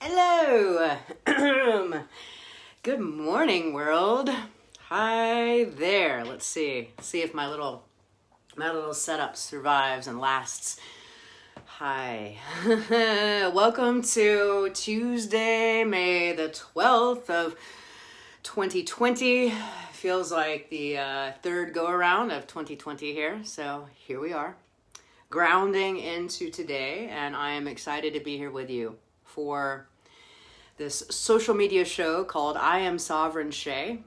Hello. Good morning, world. Hi there. Let's see if my little setup survives and lasts. Hi. Welcome to Tuesday, May the 12th of 2020. Feels like the third go around of 2020 here. So here we are, grounding into today, and I am excited to be here with you for this social media show called I Am Sovereign Shae.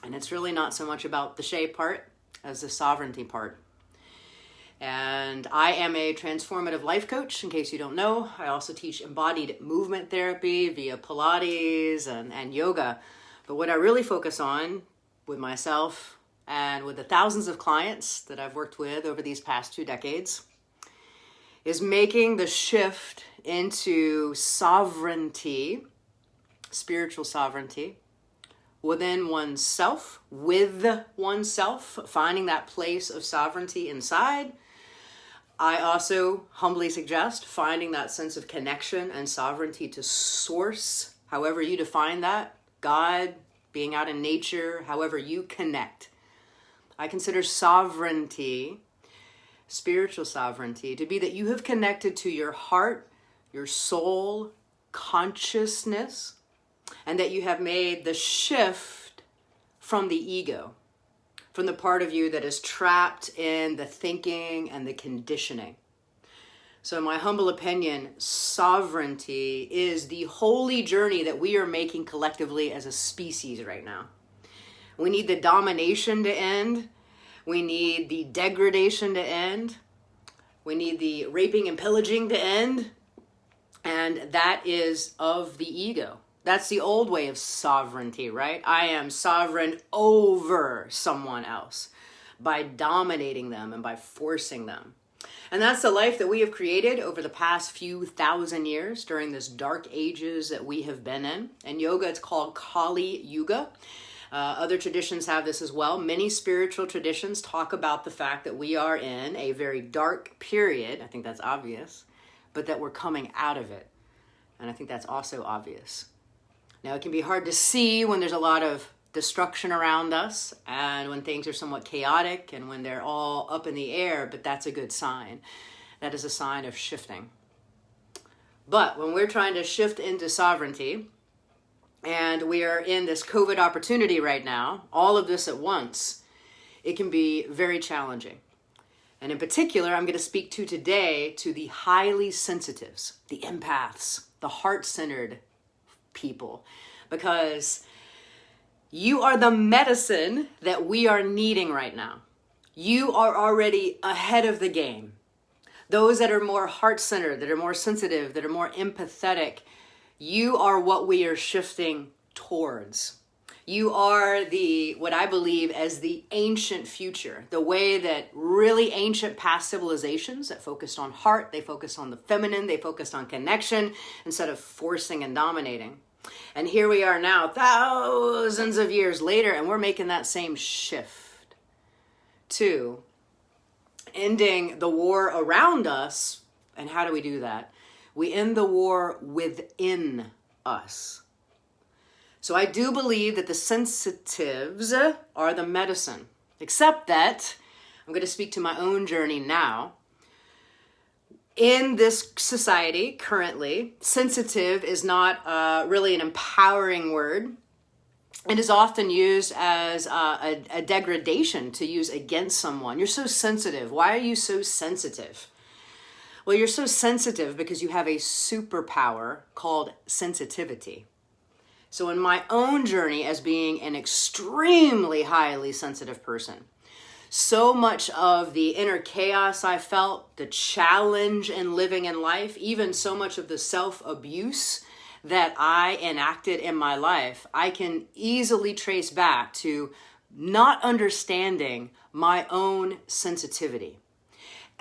And it's really not so much about the Shae part as the sovereignty part. And I am a transformative life coach, in case you don't know. I also teach embodied movement therapy via Pilates and yoga. But what I really focus on with myself and with the thousands of clients that I've worked with over these past 2 decades is making the shift into sovereignty, spiritual sovereignty, within oneself, with oneself, finding that place of sovereignty inside. I also humbly suggest finding that sense of connection and sovereignty to source, however you define that, God, being out in nature, however you connect. I consider sovereignty, spiritual sovereignty, to be that you have connected to your heart, your soul, consciousness, and that you have made the shift from the ego, from the part of you that is trapped in the thinking and the conditioning. So in my humble opinion, sovereignty is the holy journey that we are making collectively as a species right now. We need the domination to end. We need the degradation to end. We need the raping and pillaging to end. And that is of the ego. That's the old way of sovereignty, right? I am sovereign over someone else by dominating them and by forcing them. And that's the life that we have created over the past few thousand years during this dark ages that we have been in. In yoga, it's called Kali Yuga. Other traditions have this as well. Many spiritual traditions talk about the fact that we are in a very dark period. I think that's obvious, but that we're coming out of it. And I think that's also obvious. Now, it can be hard to see when there's a lot of destruction around us and when things are somewhat chaotic and when they're all up in the air, but that's a good sign. That is a sign of shifting. But when we're trying to shift into sovereignty, and we are in this COVID opportunity right now, all of this at once, it can be very challenging. And in particular, I'm going to speak to today to the highly sensitives, the empaths, the heart-centered people, because you are the medicine that we are needing right now. You are already ahead of the game. Those that are more heart-centered, that are more sensitive, that are more empathetic, you are what we are shifting towards. You are what I believe as the ancient future, the way that really ancient past civilizations that focused on heart, they focused on the feminine, they focused on connection instead of forcing and dominating. And here we are now, thousands of years later, and we're making that same shift to ending the war around us. And how do we do that? We end the war within us. So I do believe that the sensitives are the medicine, except that I'm going to speak to my own journey now. In this society currently, sensitive is not really an empowering word. It is often used as a degradation to use against someone. You're so sensitive. Why are you so sensitive? Well, you're so sensitive because you have a superpower called sensitivity. So in my own journey as being an extremely highly sensitive person, so much of the inner chaos I felt, the challenge in living in life, even so much of the self-abuse that I enacted in my life, I can easily trace back to not understanding my own sensitivity.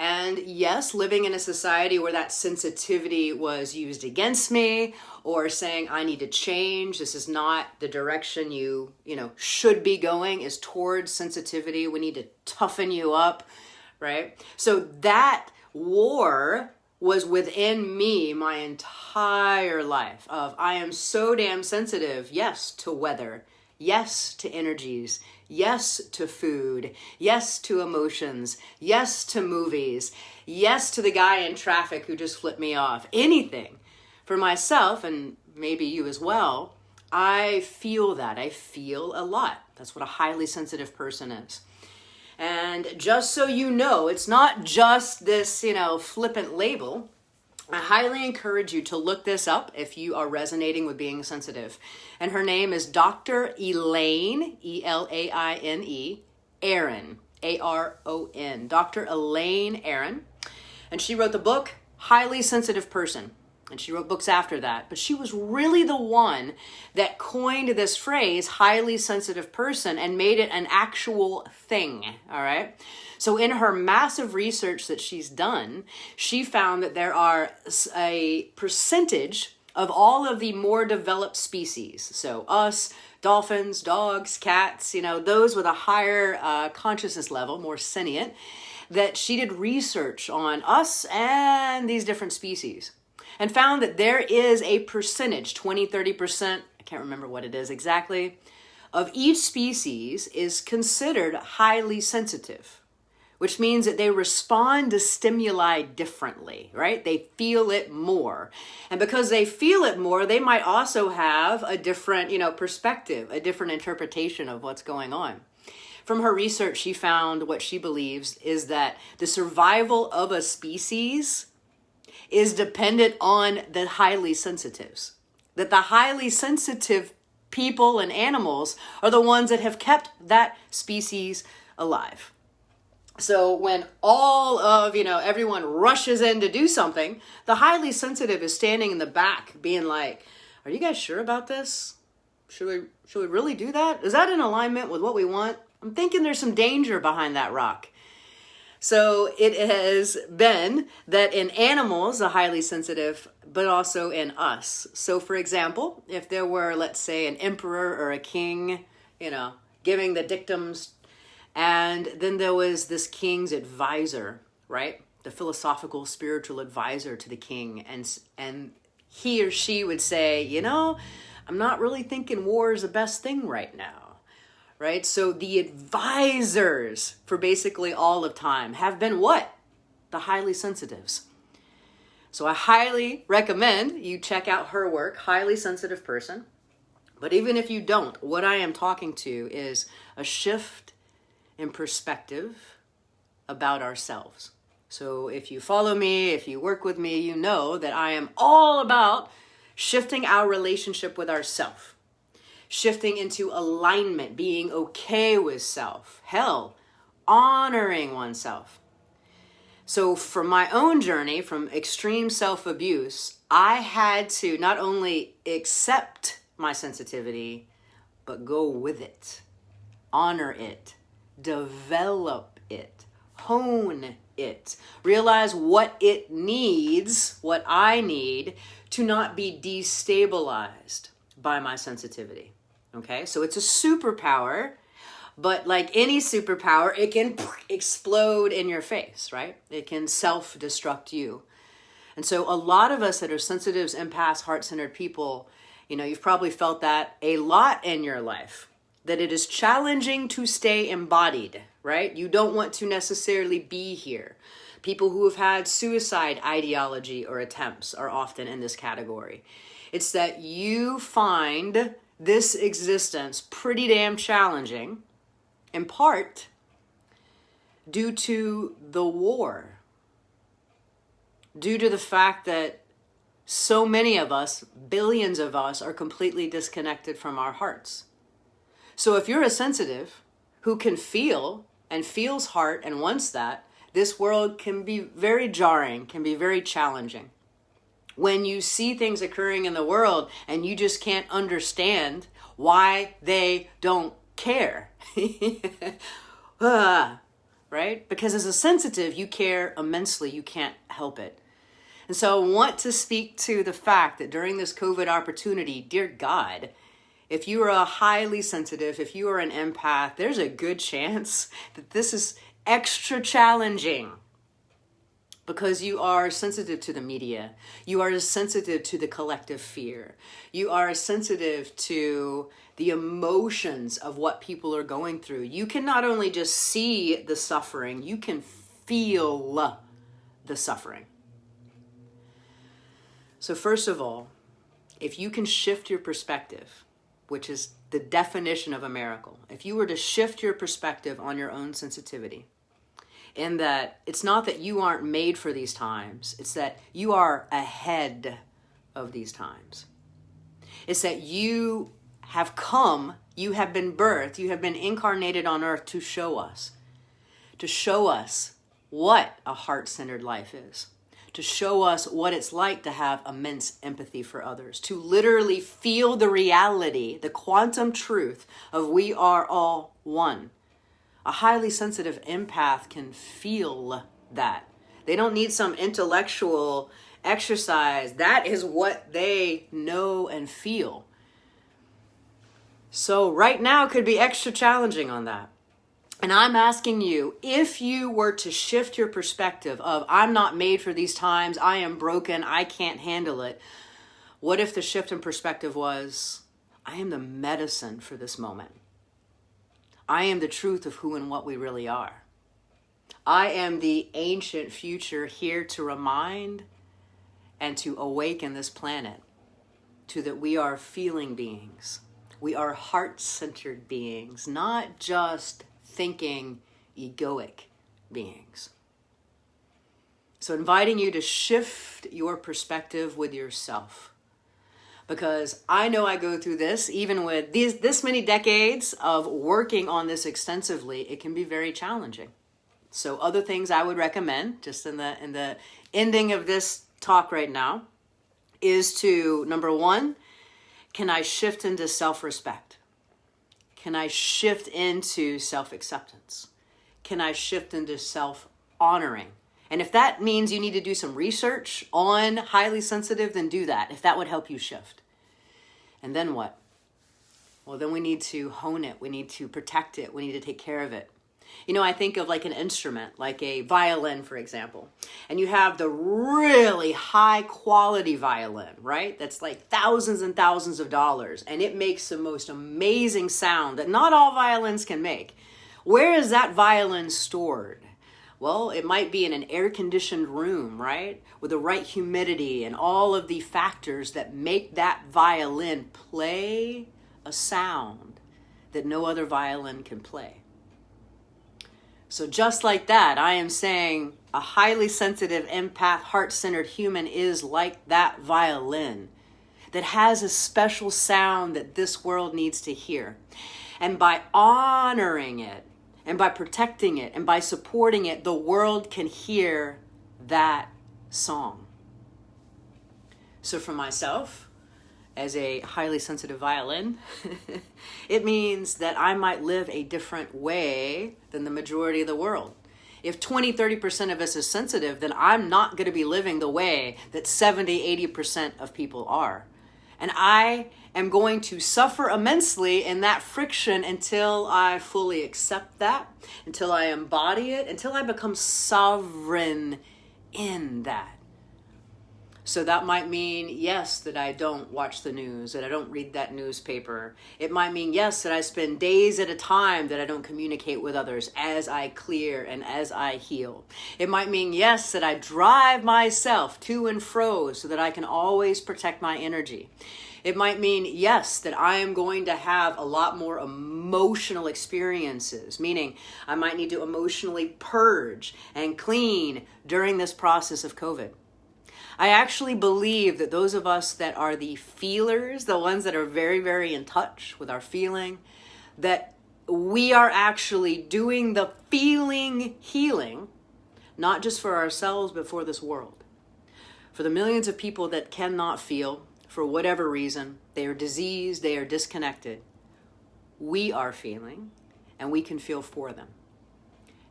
And yes, living in a society where that sensitivity was used against me, or saying I need to change, this is not the direction you should be going, is towards sensitivity. We need to toughen you up, right? So that war was within me my entire life of I am so damn sensitive, yes, to weather, yes, to energies, yes, to food, yes, to emotions, yes, to movies, yes, to the guy in traffic who just flipped me off, anything. For myself, and maybe you as well, I feel that. I feel a lot. That's what a highly sensitive person is. And just so you know, it's not just this, flippant label. I highly encourage you to look this up if you are resonating with being sensitive. And her name is Dr. Elaine, Elaine, Aron, Aron, Dr. Elaine Aron. And she wrote the book, Highly Sensitive Person. And she wrote books after that. But she was really the one that coined this phrase, highly sensitive person, and made it an actual thing, all right? So in her massive research that she's done, she found that there are a percentage of all of the more developed species. So us, dolphins, dogs, cats, those with a higher consciousness level, more sentient, that she did research on us and these different species. And found that there is a percentage, 20, 30%, I can't remember what it is exactly, of each species is considered highly sensitive, which means that they respond to stimuli differently, right? They feel it more. And because they feel it more, they might also have a different, perspective, a different interpretation of what's going on. From her research, she found what she believes is that the survival of a species is dependent on the highly sensitives. That the highly sensitive people and animals are the ones that have kept that species alive. So when all of, everyone rushes in to do something, the highly sensitive is standing in the back being like, are you guys sure about this? Should we really do that? Is that in alignment with what we want? I'm thinking there's some danger behind that rock. So it has been that in animals, the highly sensitive, but also in us. So for example, if there were, let's say, an emperor or a king, giving the dictums, and then there was this king's advisor, right? The philosophical, spiritual advisor to the king. And he or she would say, I'm not really thinking war is the best thing right now. Right? So the advisors for basically all of time have been what? The highly sensitives. So I highly recommend you check out her work, Highly Sensitive Person. But even if you don't, what I am talking to is a shift in perspective about ourselves. So if you follow me, if you work with me, you know that I am all about shifting our relationship with ourselves. Shifting into alignment, being okay with self. Hell, honoring oneself. So for my own journey from extreme self-abuse, I had to not only accept my sensitivity, but go with it, honor it, develop it, hone it, realize what it needs, what I need to not be destabilized by my sensitivity. Okay, so it's a superpower, but like any superpower, it can explode in your face, right? It can self-destruct you. And so a lot of us that are sensitives, empaths, heart-centered people, you've probably felt that a lot in your life, that it is challenging to stay embodied, right? You don't want to necessarily be here. People who have had suicide ideology or attempts are often in this category. It's that you find this existence pretty damn challenging, in part due to the war, due to the fact that so many of us, billions of us, are completely disconnected from our hearts. So if you're a sensitive who can feel and feels heart and wants that, this world can be very jarring, can be very challenging. When you see things occurring in the world and you just can't understand why they don't care. Right? Because as a sensitive, you care immensely. You can't help it. And so I want to speak to the fact that during this COVID opportunity, dear God, if you are a highly sensitive, if you are an empath, there's a good chance that this is extra challenging. because you are sensitive to the media. You are sensitive to the collective fear. You are sensitive to the emotions of what people are going through. You can not only just see the suffering, you can feel the suffering. So first of all, if you can shift your perspective, which is the definition of a miracle, if you were to shift your perspective on your own sensitivity, in that it's not that you aren't made for these times, it's that you are ahead of these times. It's that you have come, you have been birthed, you have been incarnated on earth to show us what a heart-centered life is, to show us what it's like to have immense empathy for others, to literally feel the reality, the quantum truth of we are all one. A highly sensitive empath can feel that. They don't need some intellectual exercise. That is what they know and feel. So right now could be extra challenging on that. And I'm asking you, if you were to shift your perspective of, I'm not made for these times, I am broken, I can't handle it. What if the shift in perspective was, I am the medicine for this moment. I am the truth of who and what we really are. I am the ancient future here to remind and to awaken this planet to that we are feeling beings. We are heart-centered beings, not just thinking egoic beings. So inviting you to shift your perspective with yourself. Because I know I go through this, even with this many decades of working on this extensively, it can be very challenging. So other things I would recommend, just in the ending of this talk right now, is to, number one, can I shift into self-respect? Can I shift into self-acceptance? Can I shift into self-honoring? And if that means you need to do some research on highly sensitive, then do that, if that would help you shift. And then what? Well, then we need to hone it. We need to protect it. We need to take care of it. You know, I think of like an instrument, like a violin, for example. And you have the really high quality violin, right? That's like thousands and thousands of dollars. And it makes the most amazing sound that not all violins can make. Where is that violin stored? Well, it might be in an air-conditioned room, right? With the right humidity and all of the factors that make that violin play a sound that no other violin can play. So just like that, I am saying a highly sensitive, empath, heart-centered human is like that violin that has a special sound that this world needs to hear. And by honoring it, and by protecting it, and by supporting it, the world can hear that song. So for myself, as a highly sensitive violin, it means that I might live a different way than the majority of the world. If 20-30% of us is sensitive, then I'm not going to be living the way that 70-80% of people are. And I am going to suffer immensely in that friction until I fully accept that, until I embody it, until I become sovereign in that. So that might mean, yes, that I don't watch the news, that I don't read that newspaper. It might mean, yes, that I spend days at a time that I don't communicate with others as I clear and as I heal. It might mean, yes, that I drive myself to and fro so that I can always protect my energy. It might mean, yes, that I am going to have a lot more emotional experiences, meaning I might need to emotionally purge and clean during this process of COVID. I actually believe that those of us that are the feelers, the ones that are very, very in touch with our feeling, that we are actually doing the feeling healing, not just for ourselves, but for this world. For the millions of people that cannot feel, for whatever reason, they are diseased, they are disconnected, we are feeling, and we can feel for them.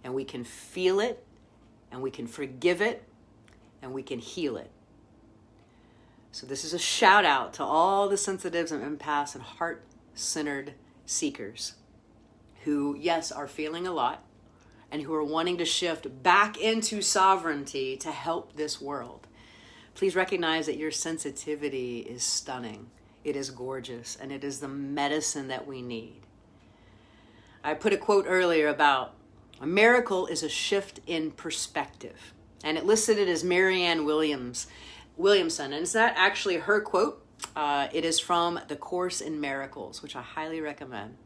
And we can feel it, and we can forgive it, and we can heal it. So this is a shout out to all the sensitives and empaths and heart-centered seekers who, yes, are feeling a lot and who are wanting to shift back into sovereignty to help this world. Please recognize that your sensitivity is stunning. It is gorgeous, and it is the medicine that we need. I put a quote earlier about a miracle is a shift in perspective, and it listed it as Marianne Williamson, and it's not actually her quote. It is from the Course in Miracles, which I highly recommend.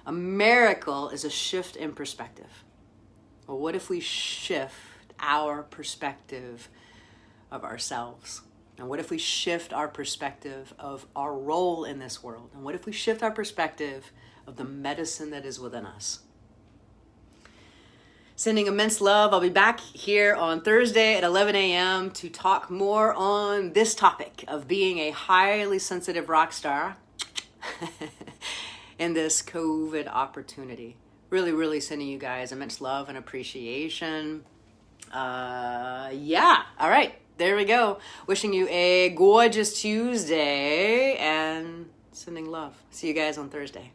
A miracle is a shift in perspective. Well, what if we shift our perspective of ourselves? And what if we shift our perspective of our role in this world? And what if we shift our perspective of the medicine that is within us? Sending immense love. I'll be back here on Thursday at 11 a.m. to talk more on this topic of being a highly sensitive rock star in this COVID opportunity. Really sending you guys immense love and appreciation. Yeah. All right. There we go. Wishing you a gorgeous Tuesday and sending love. See you guys on Thursday.